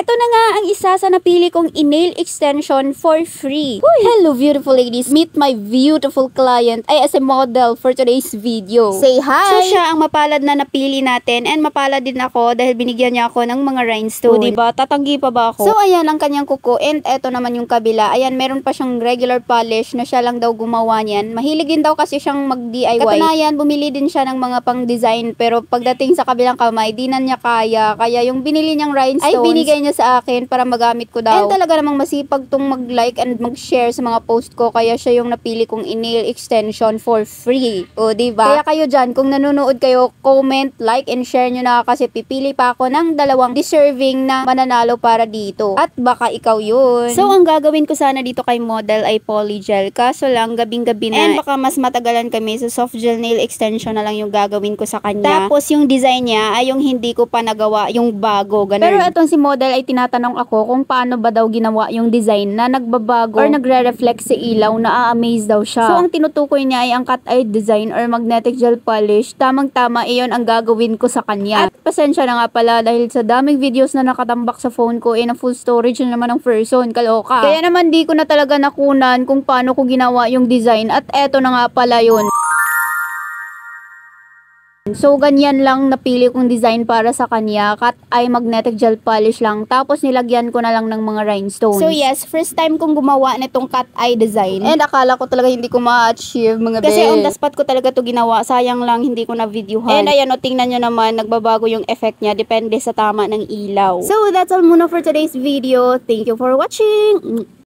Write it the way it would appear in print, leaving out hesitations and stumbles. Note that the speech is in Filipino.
Eto na nga ang isa sa napili kong nail extension for free. Uy, hello beautiful ladies. Meet my beautiful client ay as a model for today's video. Say hi! So siya ang mapalad na napili natin and mapalad din ako dahil binigyan niya ako ng mga rhinestone. O diba? Tatanggi pa ba ako? So ayan ang kanyang kuko and eto naman yung kabila. Ayan, meron pa siyang regular polish na siya lang daw gumawa niyan. Mahilig din daw kasi siyang mag-DIY. Katunayan, bumili din siya ng mga pang-design pero pagdating sa kabilang kamay, di na niya kaya. Kaya yung binili niyang rhinestones ay binigay niya sa akin para magamit ko daw. And talaga namang masipag tong mag-like and mag-share sa mga post ko. Kaya siya yung napili kong nail extension for free. O diba? Kaya kayo dyan, kung nanonood kayo, comment, like, and share nyo na kasi pipili pa ako ng dalawang deserving na mananalo para dito. At baka ikaw yun. So, ang gagawin ko sana dito kay model ay polygel. Kaso lang, gabing-gabi na. And baka mas matagalan kami. So, soft gel nail extension na lang yung gagawin ko sa kanya. Tapos, yung design niya ay yung hindi ko pa nagawa, yung bago, ganun. Pero itong si model ay tinatanong ako kung paano ba daw ginawa yung design na nagbabago or nagre-reflect sa ilaw, na a-amaze daw siya. So, ang tinutukoy niya ay ang cut eye design or magnetic gel polish. Tamang-tama, iyon ang gagawin ko sa kanya. At pasensya na nga pala dahil sa daming videos na nakatambak sa phone ko, na full storage na naman ng person. Kaloka. Kaya naman di ko na talaga nakunan kung paano ko ginawa yung design. At eto na nga pala yun. So, ganyan lang napili kong design para sa kanya. Cut eye magnetic gel polish lang. Tapos, nilagyan ko na lang ng mga rhinestones. So, yes, first time kong gumawa nitong cut eye design. And akala ko talaga hindi ko ma-achieve mga kasi on the spot ko talaga to ginawa. Sayang lang hindi ko na-videohan. And ayan o, tingnan nyo naman, nagbabago yung effect niya. Depende sa tama ng ilaw. So, that's all muna for today's video. Thank you for watching!